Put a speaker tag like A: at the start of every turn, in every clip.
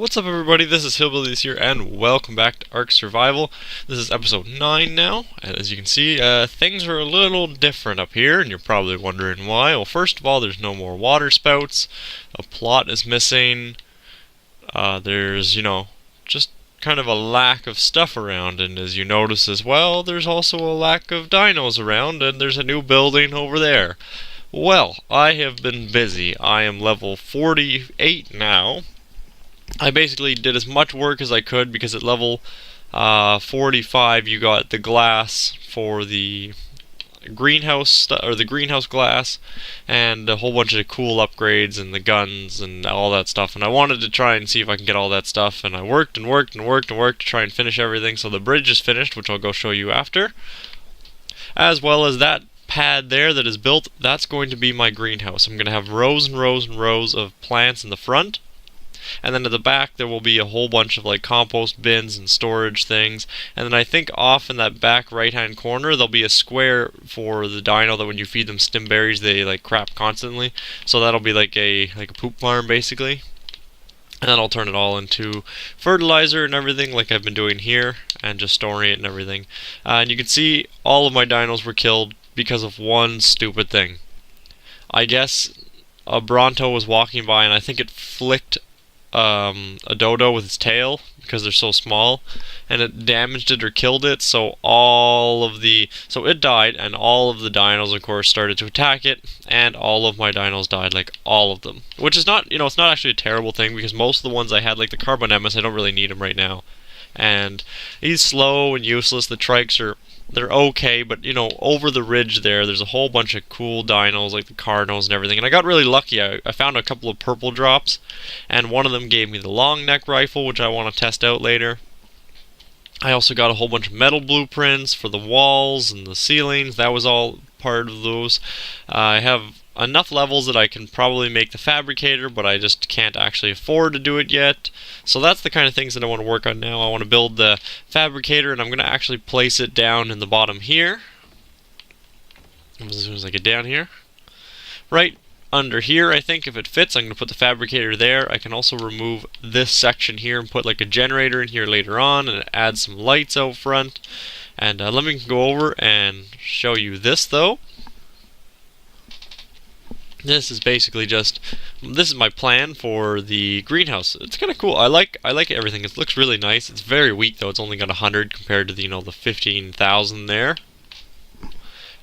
A: What's up everybody, this is Hillbillies here, and welcome back to Ark Survival. This is episode 9 now, and as you can see, things are a little different up here, and you're probably wondering why. Well, first of all, there's no more water spouts, a plot is missing, there's, just kind of a lack of stuff around, and as you notice as well, there's also a lack of dinos around, and there's a new building over there. Well, I have been busy. I am level 48 now. I basically did as much work as I could because at level 45 you got the glass for the greenhouse or the greenhouse glass and a whole bunch of cool upgrades and the guns and all that stuff, and I wanted to try and see if I can get all that stuff, and I worked and worked and worked and worked to try and finish everything. So the bridge is finished, which I'll go show you after, as well as that pad there that is built. That's going to be my greenhouse. I'm going to have rows and rows and rows of plants in the front. And then at the back there will be a whole bunch of like compost bins and storage things. And then I think off in that back right hand corner there'll be a square for the dino that when you feed them stim berries they like crap constantly. So that'll be like a poop farm basically. And then I'll turn it all into fertilizer and everything like I've been doing here, and just storing it and everything. And you can see all of my dinos were killed because of one stupid thing. I guess a Bronto was walking by and I think it flicked a dodo with its tail because they're so small, and it damaged it or killed it. So it died, and all of the dinos of course started to attack it, and all of my dinos died, like all of them, which is not, it's not actually a terrible thing because most of the ones I had, like the Carbonemys, I don't really need him right now, and he's slow and useless. The Trikes they're okay, but over the ridge there's a whole bunch of cool dinos like the Carnos and everything, and I got really lucky. I found a couple of purple drops, and one of them gave me the long neck rifle, which I want to test out later. I also got a whole bunch of metal blueprints for the walls and the ceilings. That was all part of those. I have enough levels that I can probably make the fabricator, but I just can't actually afford to do it yet. So that's the kind of things that I want to work on now. I want to build the fabricator, and I'm going to actually place it down in the bottom here. As soon as I get down here. Right under here, I think, if it fits, I'm going to put the fabricator there. I can also remove this section here and put like a generator in here later on, and add some lights out front. And let me go over and show you this though. This is basically this is my plan for the greenhouse. It's kind of cool. I like everything. It looks really nice. It's very weak though. It's only got 100 compared to the 15,000 there.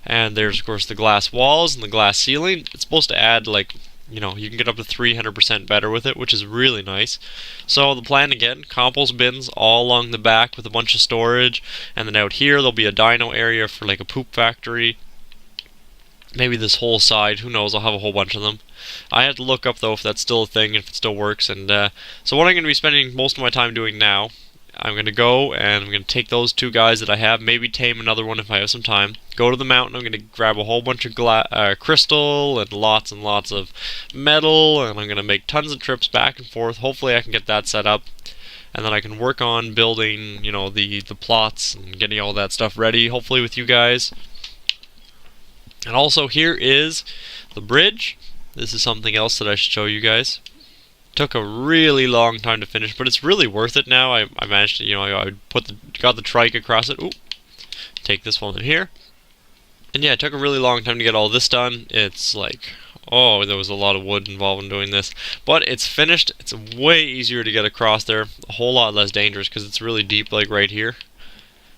A: And there's of course the glass walls and the glass ceiling. It's supposed to add you can get up to 300% better with it, which is really nice. So the plan again, compost bins all along the back with a bunch of storage, and then out here there'll be a dino area for like a poop factory. Maybe this whole side, who knows, I'll have a whole bunch of them. I have to look up though if that's still a thing, if it still works. And so what I'm going to be spending most of my time doing now, I'm going to go and I'm going to take those two guys that I have, maybe tame another one if I have some time, go to the mountain. I'm going to grab a whole bunch of crystal and lots of metal, and I'm going to make tons of trips back and forth. Hopefully I can get that set up, and then I can work on building the plots and getting all that stuff ready, hopefully with you guys. And also here is the bridge. This is something else that I should show you guys. Took a really long time to finish, but it's really worth it now. I managed to, I got the trike across it. Ooh, take this one in here. And yeah, it took a really long time to get all this done. It's like, oh, there was a lot of wood involved in doing this. But it's finished. It's way easier to get across there. A whole lot less dangerous because it's really deep, like right here.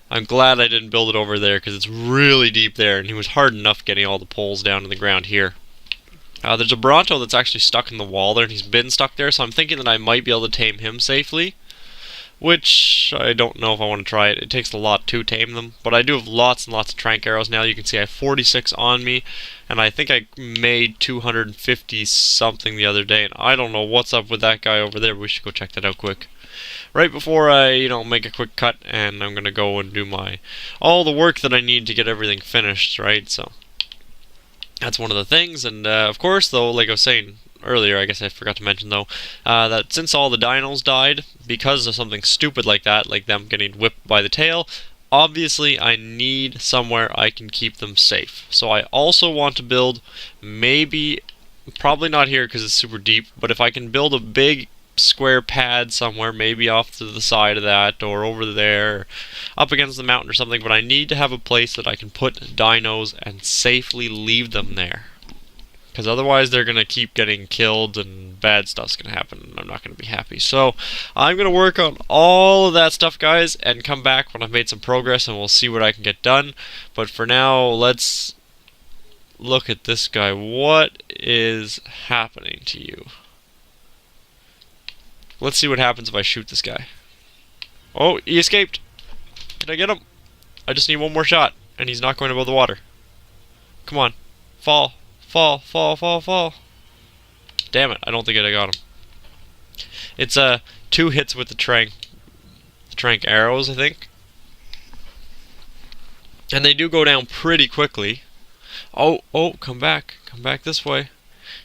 A: I'm glad I didn't build it over there because it's really deep there, and it was hard enough getting all the poles down to the ground here. There's a Bronto that's actually stuck in the wall there, and he's been stuck there, so I'm thinking that I might be able to tame him safely, which I don't know if I want to try it. It takes a lot to tame them, but I do have lots and lots of trank arrows now. You can see I have 46 on me, and I think I made 250 something the other day, and I don't know what's up with that guy over there. We should go check that out quick. Right before I, make a quick cut, and I'm gonna go and do all the work that I need to get everything finished, right? So that's one of the things, and of course, though, like I was saying earlier, I guess I forgot to mention though, that since all the dinos died because of something stupid like that, like them getting whipped by the tail, obviously I need somewhere I can keep them safe. So I also want to build, probably not here because it's super deep, but if I can build a big square pad somewhere, maybe off to the side of that, or over there, or up against the mountain or something, but I need to have a place that I can put dinos and safely leave them there. Because otherwise they're going to keep getting killed and bad stuff's going to happen and I'm not going to be happy. So I'm going to work on all of that stuff, guys, and come back when I've made some progress and we'll see what I can get done. But for now, let's look at this guy. What is happening to you? Let's see what happens if I shoot this guy. Oh, he escaped. Did I get him? I just need one more shot and he's not going above the water. Come on. Fall. Fall, fall, fall, fall. Damn it, I don't think I got him. It's 2 hits with the trank arrows, I think. And they do go down pretty quickly. Oh, come back this way.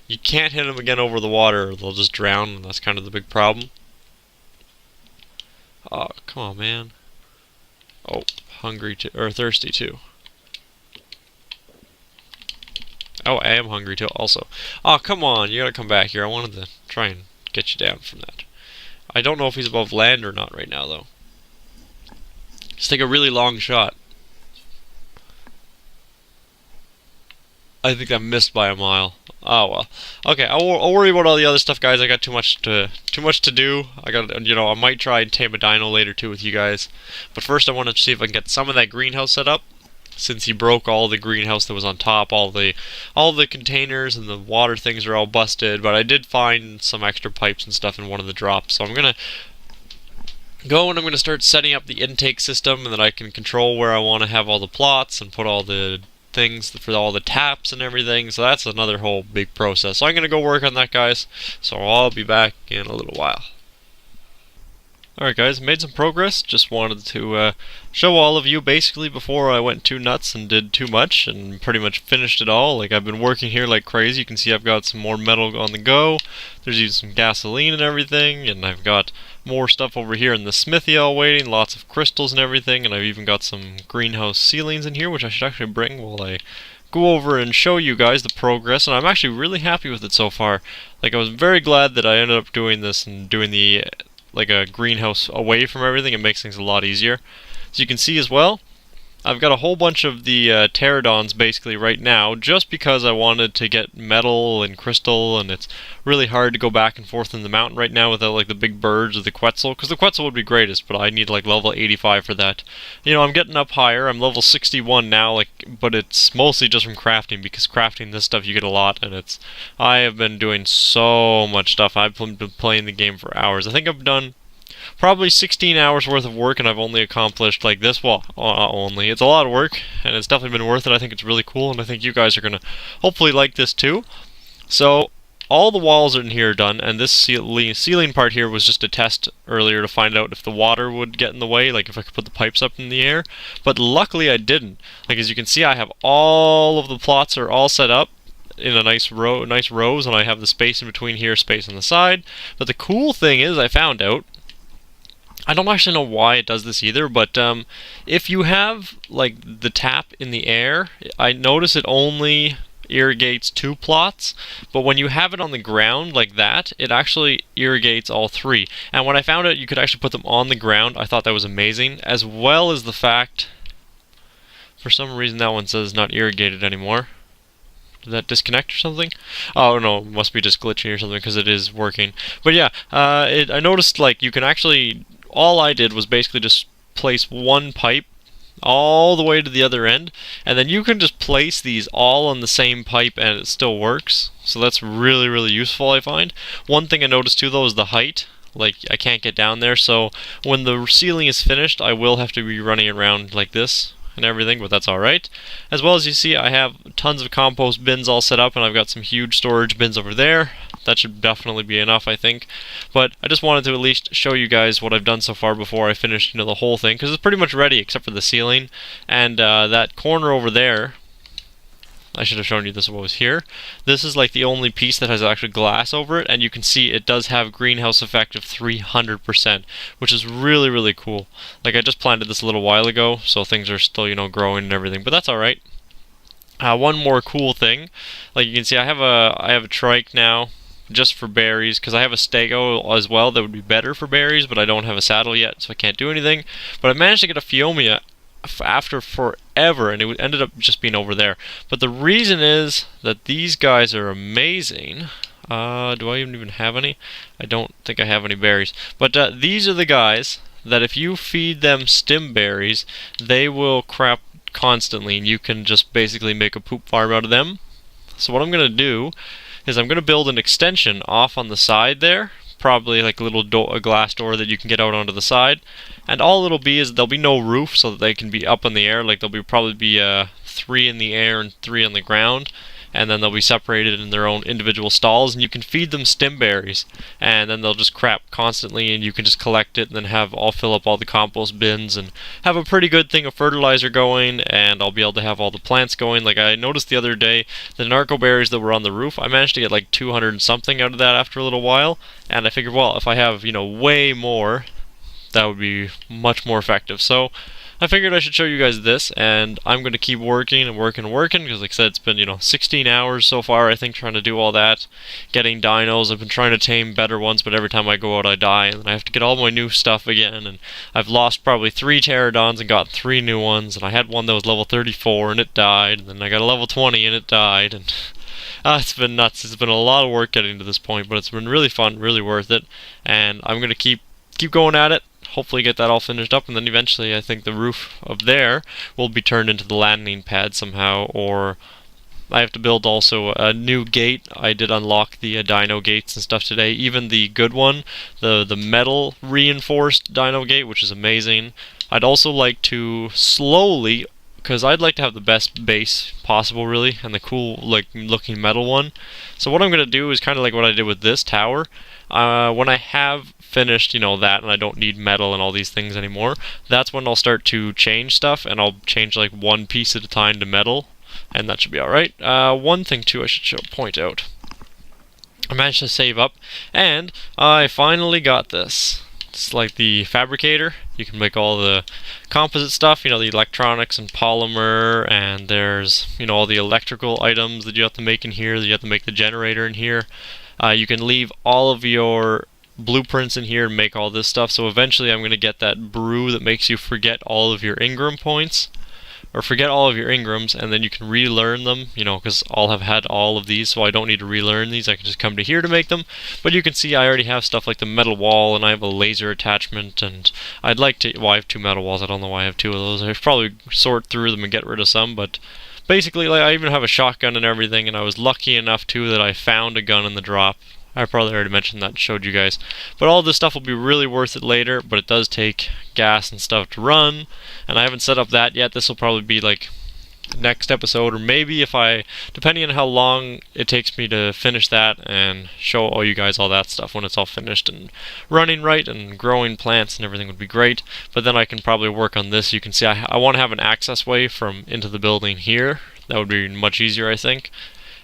A: You can't hit them again over the water or they'll just drown, and that's kind of the big problem. Oh, come on, man. Oh, hungry too, or thirsty too. Oh, I am hungry too, also. Oh, come on, you gotta come back here. I wanted to try and get you down from that. I don't know if he's above land or not right now, though. Just take a really long shot. I think I missed by a mile. Oh well. Okay, I'll worry about all the other stuff, guys. I got too much to do. I got, I might try and tame a dino later too with you guys. But first, I want to see if I can get some of that greenhouse set up. Since he broke all the greenhouse that was on top, all the containers and the water things are all busted, but I did find some extra pipes and stuff in one of the drops, so I'm gonna go and I'm gonna start setting up the intake system, and then I can control where I want to have all the plots and put all the things for all the taps and everything. So that's another whole big process. So I'm gonna go work on that, guys. So I'll be back in a little while. Alright guys, made some progress. Just wanted to show all of you basically before I went too nuts and did too much and pretty much finished it all. Like, I've been working here like crazy. You can see I've got some more metal on the go. There's even some gasoline and everything, and I've got more stuff over here in the smithy all waiting, lots of crystals and everything, and I've even got some greenhouse ceilings in here, which I should actually bring while I go over and show you guys the progress, and I'm actually really happy with it so far. Like, I was very glad that I ended up doing this and doing the like a greenhouse away from everything. It makes things a lot easier. As you can see as well, I've got a whole bunch of the pterodons basically right now, just because I wanted to get metal and crystal, and it's really hard to go back and forth in the mountain right now without like the big birds or the Quetzal, because the Quetzal would be greatest, but I need like level 85 for that. You know, I'm getting up higher. I'm level 61 now, but it's mostly just from crafting, because crafting this stuff you get a lot, and I have been doing so much stuff. I've been playing the game for hours. I think I've done probably 16 hours worth of work, and I've only accomplished like this. Well, only. It's a lot of work, and it's definitely been worth it. I think it's really cool, and I think you guys are going to hopefully like this too. So, all the walls in here are done, and this ceiling part here was just a test earlier to find out if the water would get in the way, like if I could put the pipes up in the air. But luckily I didn't. Like, as you can see, I have all of the plots are all set up in a nice rows, and I have the space in between here, space on the side. But the cool thing is, I found out, I don't actually know why it does this either, but if you have like the tap in the air, I notice it only irrigates 2 plots, but when you have it on the ground like that, it actually irrigates all 3. And when I found out you could actually put them on the ground, I thought that was amazing, as well as the fact, for some reason that one says not irrigated anymore. Did that disconnect or something? Oh no, it must be just glitching or something, because it is working. But yeah, I noticed like you can actually, all I did was basically just place one pipe all the way to the other end, and then you can just place these all on the same pipe and it still works. So that's really, really useful, I find. One thing I noticed too though is the height. Like, I can't get down there, so when the ceiling is finished, I will have to be running around like this and everything, but that's alright. As well as you see, I have tons of compost bins all set up, and I've got some huge storage bins over there. That should definitely be enough, I think. But I just wanted to at least show you guys what I've done so far before I finished, the whole thing, because it's pretty much ready except for the ceiling. And that corner over there, I should have shown you this what was here. This is like the only piece that has actually glass over it, and you can see it does have greenhouse effect of 300%, which is really, really cool. Like, I just planted this a little while ago, so things are still, growing and everything, but that's alright. One more cool thing, like you can see I have a trike now just for berries, because I have a stego as well that would be better for berries, but I don't have a saddle yet, so I can't do anything. But I managed to get a Phiomia after forever, and it ended up just being over there. But the reason is that these guys are amazing. Do I even have any? I don't think I have any berries. But these are the guys that if you feed them stim berries, they will crap constantly, and you can just basically make a poop farm out of them. So what I'm going to do is I'm going to build an extension off on the side there, probably like a little a glass door that you can get out onto the side. And all it'll be is there'll be no roof, so that they can be up in the air. Like there'll probably be 3 in the air and 3 on the ground, and then they'll be separated in their own individual stalls, and you can feed them stim berries, and then they'll just crap constantly, and you can just collect it and then have all fill up all the compost bins and have a pretty good thing of fertilizer going, and I'll be able to have all the plants going. Like I noticed the other day, the narco berries that were on the roof, I managed to get like 200 and something out of that after a little while, and I figured, well, if I have, way more, that would be much more effective. So I figured I should show you guys this, and I'm going to keep working and working and working, because like I said, it's been 16 hours so far, I think, trying to do all that, getting dinos. I've been trying to tame better ones, but every time I go out I die, and then I have to get all my new stuff again, and I've lost probably 3 pterodons and got 3 new ones, and I had one that was level 34 and it died, and then I got a level 20 and it died, and it's been nuts. It's been a lot of work getting to this point, but it's been really fun, really worth it, and I'm going to keep going at it. Hopefully get that all finished up, and then eventually I think the roof of there will be turned into the landing pad somehow, or I have to build also a new gate. I did unlock the dino gates and stuff today, even the good one, the metal reinforced dino gate, which is amazing. I'd also like to slowly, because I'd like to have the best base possible really, and the cool looking metal one. So what I'm going to do is kind of like what I did with this tower. When I have finished, that, and I don't need metal and all these things anymore, that's when I'll start to change stuff, and I'll change like one piece at a time to metal, and that should be alright. One thing too I should point out. I managed to save up, and I finally got this. It's like the fabricator. You can make all the composite stuff, the electronics and polymer, and there's, all the electrical items that you have to make in here, that you have to make the generator in here. You can leave all of your blueprints in here and make all this stuff. So eventually I'm going to get that brew that makes you forget all of your Ingram points, or forget all of your Ingrams, and then you can relearn them, because I'll have had all of these, so I don't need to relearn these. I can just come to here to make them. But you can see I already have stuff like the metal wall, and I have a laser attachment, and I'd like to, well, I have 2 metal walls. I don't know why I have 2 of those. I should probably sort through them and get rid of some, but basically, I even have a shotgun and everything, and I was lucky enough too that I found a gun in the drop. I probably already mentioned that and showed you guys. But all this stuff will be really worth it later, but it does take gas and stuff to run, and I haven't set up that yet. This will probably be like next episode, or maybe depending on how long it takes me to finish that and show all you guys all that stuff when it's all finished and running right and growing plants and everything would be great. But then I can probably work on this. You can see I want to have an access way from into the building here. That would be much easier, I think.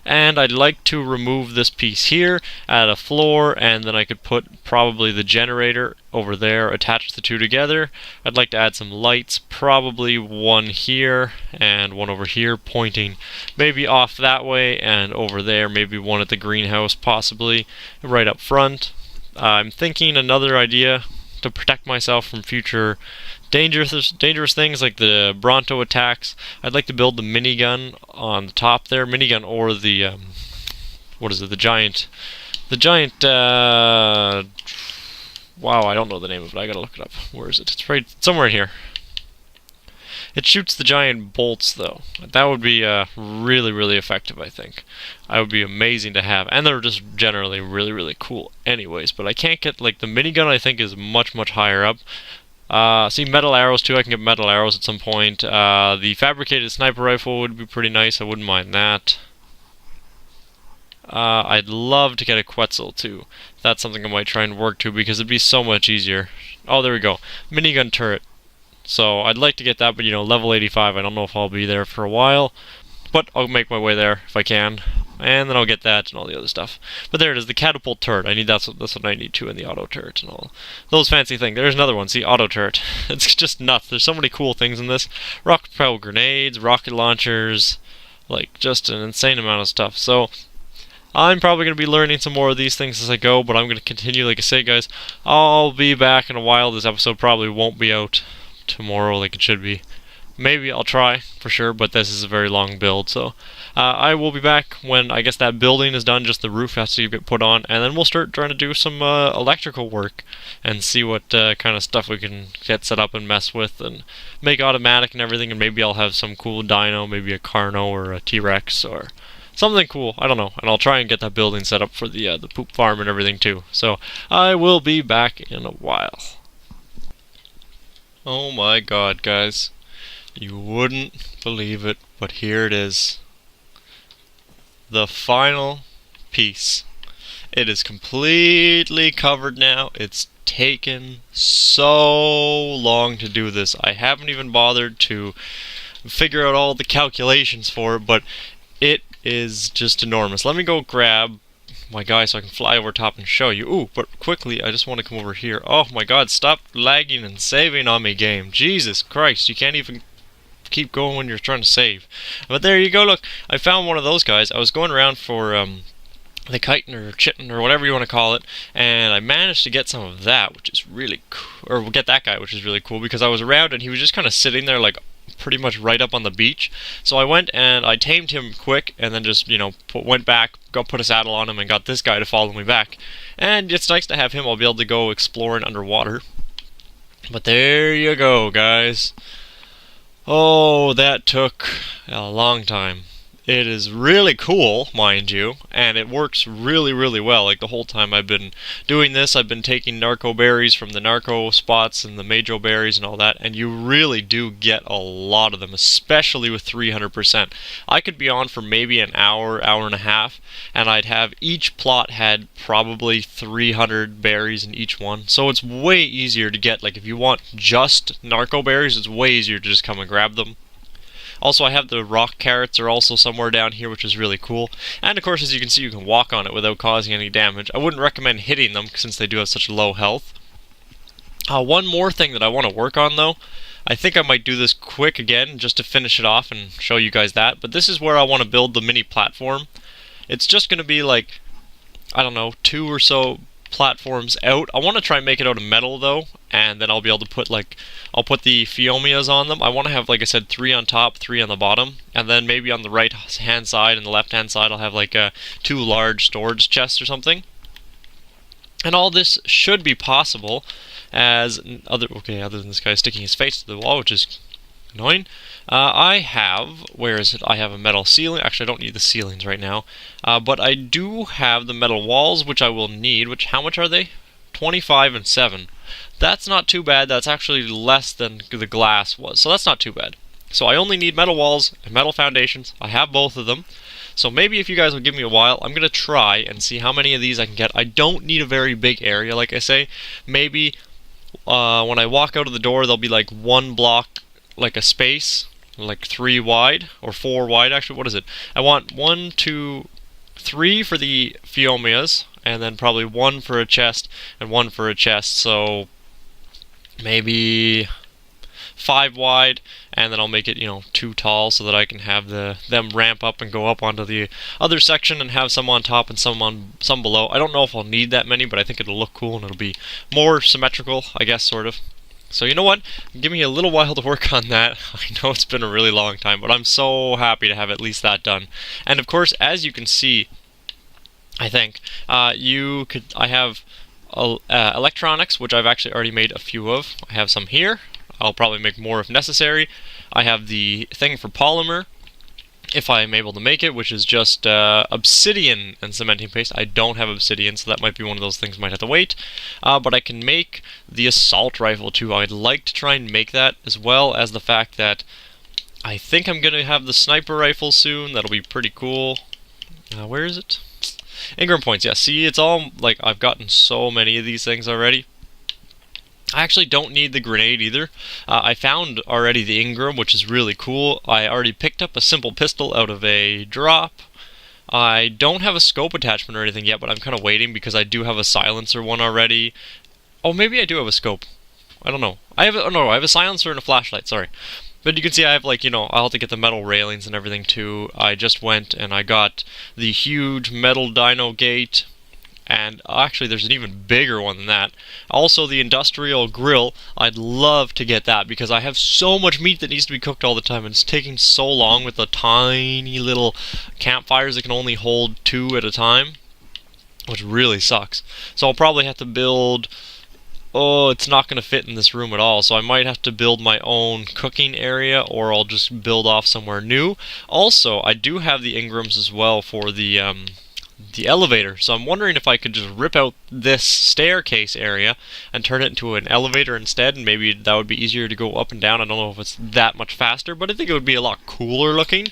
A: And I'd like to remove this piece here, add a floor, and then I could put probably the generator over there, attach the 2 together. I'd like to add some lights, probably one here and one over here, pointing maybe off that way and over there, maybe one at the greenhouse possibly, right up front. I'm thinking another idea to protect myself from future dangerous things like the Bronto attacks. I'd like to build the minigun on the top there, minigun, or the what is it? The giant. Wow, I don't know the name of it. I gotta look it up. Where is it? It's right somewhere in here. It shoots the giant bolts, though. That would be really, really effective, I think. That would be amazing to have. And they're just generally really, really cool anyways. But I can't get, like, the minigun, I think, is much, much higher up. See, metal arrows, too. I can get metal arrows at some point. The fabricated sniper rifle would be pretty nice. I wouldn't mind that. I'd love to get a Quetzal, too. That's something I might try and work to, because it'd be so much easier. Oh, there we go. Minigun turret. So I'd like to get that, but level 85, I don't know if I'll be there for a while, but I'll make my way there if I can, and then I'll get that and all the other stuff. But there it is, the catapult turret. That's what I need too, and the auto turret and all those fancy things. There's another one. See, auto turret. It's just nuts. There's so many cool things in this. Rocket propelled grenades, rocket launchers, like just an insane amount of stuff. So I'm probably going to be learning some more of these things as I go, but I'm going to continue. Like I say, guys, I'll be back in a while. This episode probably won't be out tomorrow like it should be. Maybe I'll try for sure, but this is a very long build, so I will be back when I guess that building is done, just the roof has to get put on, and then we'll start trying to do some electrical work and see what kind of stuff we can get set up and mess with and make automatic and everything, and maybe I'll have some cool dino, maybe a Carno or a T-Rex or something cool, I don't know, and I'll try and get that building set up for the poop farm and everything too. So I will be back in a while. Oh my god, guys. You wouldn't believe it, but here it is. The final piece. It is completely covered now. It's taken so long to do this. I haven't even bothered to figure out all the calculations for it, but it is just enormous. Let me go grab my guy so I can fly over top and show you. Ooh, but quickly, I just want to come over here. Oh my god, stop lagging and saving on me, game. Jesus Christ, you can't even keep going when you're trying to save. But there you go, look, I found one of those guys. I was going around for the chitin or chitin or whatever you want to call it, and I managed to get some of that, which is really cool, or get that guy, which is really cool, because I was around and he was just kind of sitting there like pretty much right up on the beach. So I went and I tamed him quick and then just, you know, went back, put a saddle on him and got this guy to follow me back. And it's nice to have him. I'll be able to go exploring underwater. But there you go, guys. Oh, that took a long time. It is really cool, mind you, and it works really, really well. Like the whole time I've been doing this, I've been taking narco berries from the narco spots and the major berries and all that, and you really do get a lot of them, especially with 300%. I could be on for maybe an hour, hour and a half, and I'd have each plot had probably 300 berries in each one. So it's way easier to get. Like if you want just narco berries, it's way easier to just come and grab them. Also, I have the rock carrots are also somewhere down here, which is really cool. And of course, as you can see, you can walk on it without causing any damage. I wouldn't recommend hitting them since they do have such low health. One more thing that I want to work on, though. I think I might do this quick again, just to finish it off and show you guys that. But this is where I want to build the mini platform. It's just going to be like, I don't know, 2 or so platforms out. I want to try and make it out of metal though, and then I'll be able to put I'll put the Phiomias on them. I want to have, like I said, 3 on top, 3 on the bottom, and then maybe on the right hand side and the left hand side I'll have like 2 large storage chests or something. And all this should be possible as other than this guy sticking his face to the wall, which is annoying. I have, where is it? I have a metal ceiling. Actually, I don't need the ceilings right now. But I do have the metal walls, which I will need. Which, how much are they? 25 and 7. That's not too bad. That's actually less than the glass was. So that's not too bad. So I only need metal walls and metal foundations. I have both of them. So maybe if you guys will give me a while, I'm going to try and see how many of these I can get. I don't need a very big area, like I say. Maybe when I walk out of the door, there'll be like 1 block, like a space, like 3 wide, or 4 wide actually. What is it? I want 1, 2, 3 for the Phiomias, and then probably 1 for a chest and 1 for a chest. So maybe 5 wide, and then I'll make it, 2 tall so that I can have them ramp up and go up onto the other section and have some on top and some below. I don't know if I'll need that many, but I think it'll look cool and it'll be more symmetrical, I guess, sort of. So you know what? Give me a little while to work on that. I know it's been a really long time, but I'm so happy to have at least that done. And of course, as you can see, I think I have electronics, which I've actually already made a few of. I have some here. I'll probably make more if necessary. I have the thing for polymer, if I am able to make it, which is just obsidian and cementing paste. I don't have obsidian, so that might be one of those things might have to wait. But I can make the assault rifle too. I'd like to try and make that, as well as the fact that I think I'm going to have the sniper rifle soon. That'll be pretty cool. Where is it? Ingram points, yeah. See, it's all, like, I've gotten so many of these things already. I actually don't need the grenade either. I found already the Ingram, which is really cool. I already picked up a simple pistol out of a drop. I don't have a scope attachment or anything yet, but I'm kind of waiting because I do have a silencer one already. Oh, maybe I do have a scope. I don't know. I have a silencer and a flashlight, sorry. But you can see I have, like, I'll have to get the metal railings and everything too. I just went and I got the huge metal dino gate. And actually, there's an even bigger one than that. Also, the industrial grill. I'd love to get that because I have so much meat that needs to be cooked all the time. And it's taking so long with the tiny little campfires that can only hold 2 at a time, which really sucks. So I'll probably have to build... Oh, it's not going to fit in this room at all, so I might have to build my own cooking area, or I'll just build off somewhere new. Also, I do have the Ingrams as well for the elevator, so I'm wondering if I could just rip out this staircase area and turn it into an elevator instead, and maybe that would be easier to go up and down. I don't know if it's that much faster, but I think it would be a lot cooler looking.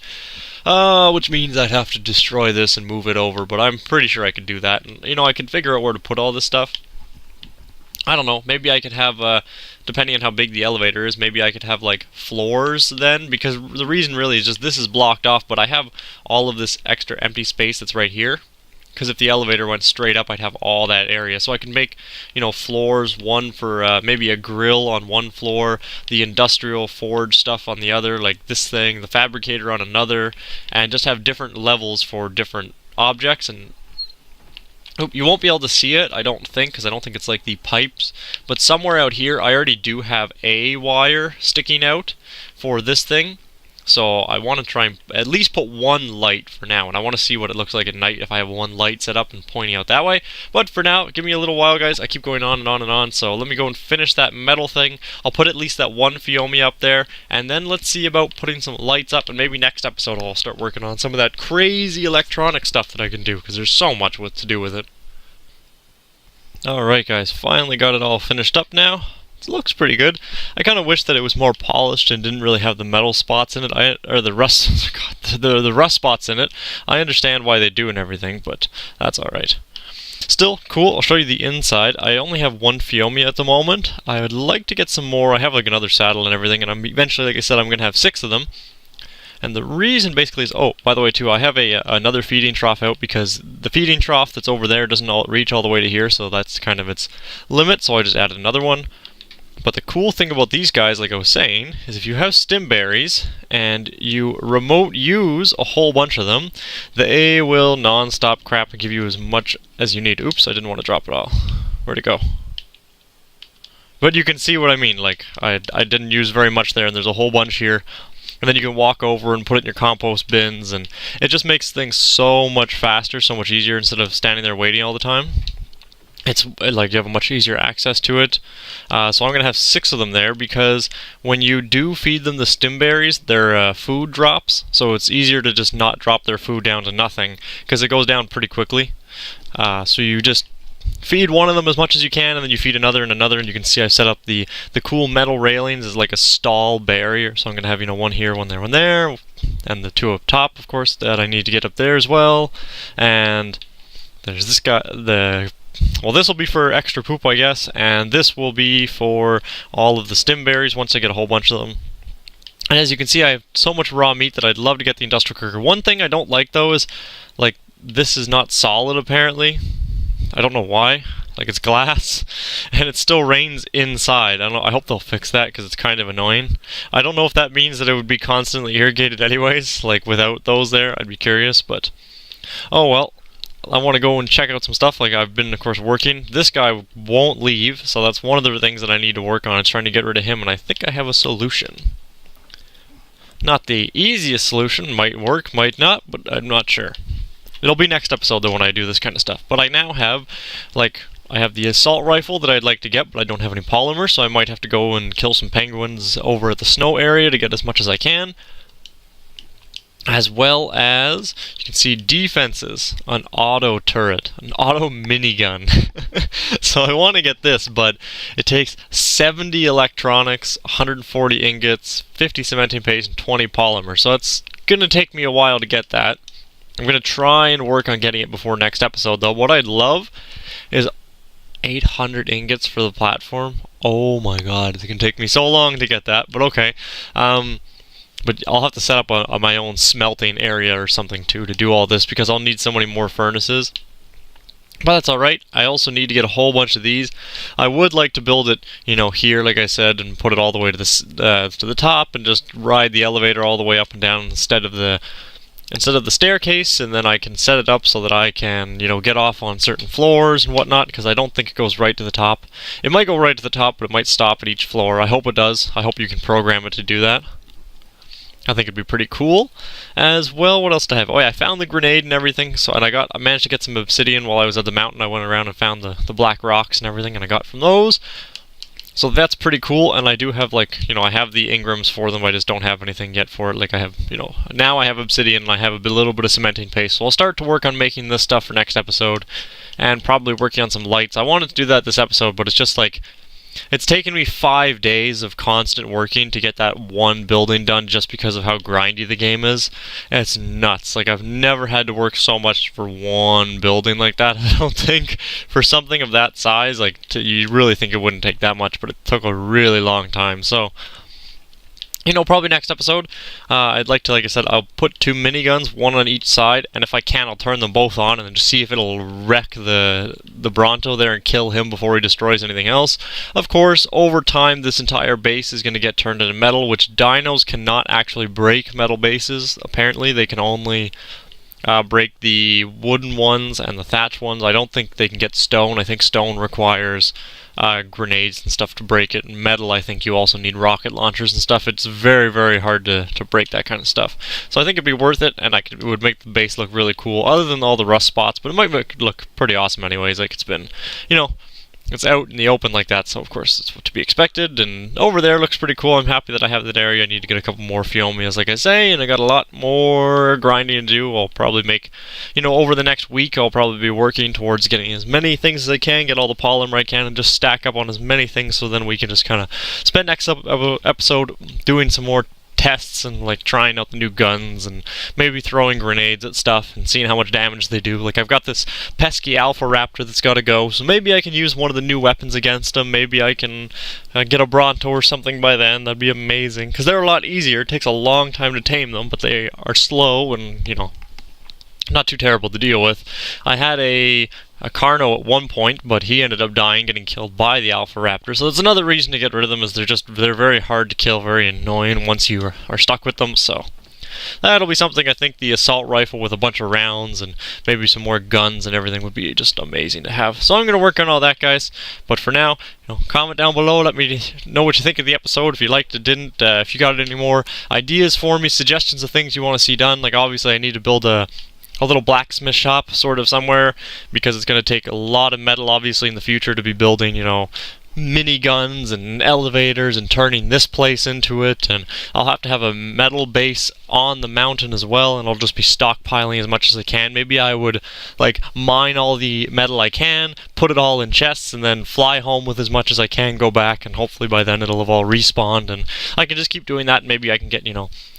A: Which means I'd have to destroy this and move it over, but I'm pretty sure I could do that. And, I can figure out where to put all this stuff. I don't know, maybe I could have, depending on how big the elevator is, maybe I could have, like, floors then, because the reason really is just this is blocked off, but I have all of this extra empty space that's right here, because if the elevator went straight up, I'd have all that area. So I can make, floors, one for maybe a grill on one floor, the industrial forge stuff on the other, like this thing, the fabricator on another, and just have different levels for different objects. And you won't be able to see it, I don't think, because I don't think it's like the pipes. But somewhere out here, I already do have a wire sticking out for this thing. So I want to try and at least put one light for now. And I want to see what it looks like at night if I have one light set up and pointing out that way. But for now, give me a little while, guys. I keep going on and on and on. So let me go and finish that metal thing. I'll put at least that one Fiomia up there. And then let's see about putting some lights up. And maybe next episode I'll start working on some of that crazy electronic stuff that I can do, because there's so much to do with it. Alright, guys. Finally got it all finished up now. It looks pretty good. I kind of wish that it was more polished and didn't really have the metal spots in it, or the rust, the rust spots in it. I understand why they do and everything, but that's alright. Still, cool. I'll show you the inside. I only have one Fiomia at the moment. I would like to get some more. I have like another saddle and everything, and eventually, like I said, I'm going to have 6 of them. And the reason basically is, oh, by the way too, I have another feeding trough out because the feeding trough that's over there doesn't reach all the way to here, so that's kind of its limit, so I just added another one. But the cool thing about these guys, like I was saying, is if you have stimberries and you remote use a whole bunch of them, they will non-stop crap and give you as much as you need. Oops, I didn't want to drop it all. Where'd it go? But you can see what I mean. Like, I didn't use very much there, and there's a whole bunch here. And then you can walk over and put it in your compost bins, and it just makes things so much faster, so much easier instead of standing there waiting all the time. It's like you have a much easier access to it. So I'm going to have 6 of them there because when you do feed them the stimberries, their food drops. So it's easier to just not drop their food down to nothing because it goes down pretty quickly. So you just feed one of them as much as you can, and then you feed another and another, and you can see I set up the cool metal railings as like a stall barrier. So I'm going to have, one here, one there, and the 2 up top, of course, that I need to get up there as well. And there's this guy, well, this will be for extra poop, I guess, and this will be for all of the stimberries once I get a whole bunch of them. And as you can see, I have so much raw meat that I'd love to get the industrial cooker. One thing I don't like, though, is, like, this is not solid, apparently. I don't know why. Like, it's glass, and it still rains inside. I don't know. I hope they'll fix that, because it's kind of annoying. I don't know if that means that it would be constantly irrigated anyways, like, without those there. I'd be curious, but... oh, well. I want to go and check out some stuff. Like, I've been, of course, working. This guy won't leave, so that's one of the things that I need to work on. Is trying to get rid of him, and I think I have a solution. Not the easiest solution. Might work, might not, but I'm not sure. It'll be next episode, though, when I do this kind of stuff. But I now have, like, I have the assault rifle that I'd like to get, but I don't have any polymer, so I might have to go and kill some penguins over at the snow area to get as much as I can. As well as, you can see defenses, an auto turret, an auto minigun. So I want to get this, but it takes 70 electronics, 140 ingots, 50 cementing paste, and 20 polymer. So it's going to take me a while to get that. I'm going to try and work on getting it before next episode, though. What I'd love is 800 ingots for the platform. Oh my god, it can take me so long to get that, but okay. But I'll have to set up my own smelting area or something too to do all this because I'll need so many more furnaces. But that's alright. I also need to get a whole bunch of these. I would like to build it, here, like I said, and put it all the way to the top, and just ride the elevator all the way up and down instead of the staircase, and then I can set it up so that I can, get off on certain floors and whatnot, because I don't think it goes right to the top. It might go right to the top, but it might stop at each floor. I hope it does. I hope you can program it to do that. I think it'd be pretty cool. As well, what else do I have? Oh yeah, I found the grenade and everything, and I managed to get some obsidian while I was at the mountain. I went around and found the black rocks and everything, and I got from those. So that's pretty cool, and I do have, I have the Ingrams for them. I just don't have anything yet for it. Like I have, now I have obsidian, and I have a little bit of cementing paste. So I'll start to work on making this stuff for next episode, and probably working on some lights. I wanted to do that this episode, but it's just it's taken me 5 days of constant working to get that one building done just because of how grindy the game is. And it's nuts. I've never had to work so much for one building like that, I don't think. For something of that size, you really think it wouldn't take that much, but it took a really long time. So, probably next episode, I'd like to, like I said, I'll put 2 miniguns, one on each side, and if I can, I'll turn them both on and then just see if it'll wreck the Bronto there and kill him before he destroys anything else. Of course, over time, this entire base is going to get turned into metal, which dinos cannot actually break metal bases. Apparently, they can only break the wooden ones and the thatch ones. I don't think they can get stone. I think stone requires grenades and stuff to break it. And metal, I think you also need rocket launchers and stuff. It's very, very hard to break that kind of stuff. So I think it'd be worth it, and it would make the base look really cool, other than all the rust spots, but it might look pretty awesome anyways. It's been, it's out in the open like that, so of course it's to be expected. And over there looks pretty cool. I'm happy that I have that area. I need to get a couple more Phiomias, like I say, and I got a lot more grinding to do. I'll probably make, over the next week, I'll probably be working towards getting as many things as I can, get all the polymer I can, and just stack up on as many things, so then we can just kind of spend next episode doing some more tests and trying out the new guns and maybe throwing grenades at stuff and seeing how much damage they do. I've got this pesky Alpha Raptor that's got to go, so maybe I can use one of the new weapons against him. Maybe I can get a Bronto or something by then. That'd be amazing, because they're a lot easier. It takes a long time to tame them, but they are slow and not too terrible to deal with. I had a Carno at one point, but he ended up dying, getting killed by the Alpha Raptor. So that's another reason to get rid of them, is they're very hard to kill, very annoying once you are stuck with them. So that'll be something. I think the assault rifle with a bunch of rounds and maybe some more guns and everything would be just amazing to have. So I'm going to work on all that, guys. But for now, comment down below. Let me know what you think of the episode. If you liked it, didn't. If you got any more ideas for me, suggestions of things you want to see done. Obviously, I need to build a little blacksmith shop sort of somewhere, because it's going to take a lot of metal obviously in the future to be building miniguns and elevators and turning this place into it. And I'll have to have a metal base on the mountain as well, and I'll just be stockpiling as much as I can. Maybe I would mine all the metal I can, put it all in chests, and then fly home with as much as I can, go back, and hopefully by then it'll have all respawned, and I can just keep doing that. Maybe I can get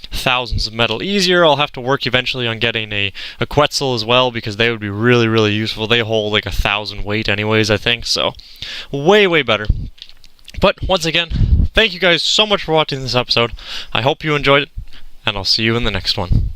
A: thousands of metal easier. I'll have to work eventually on getting a Quetzal as well, because they would be really, really useful. They hold 1,000 weight anyways, I think, so way, way better. But once again, thank you guys so much for watching this episode. I hope you enjoyed it, and I'll see you in the next one.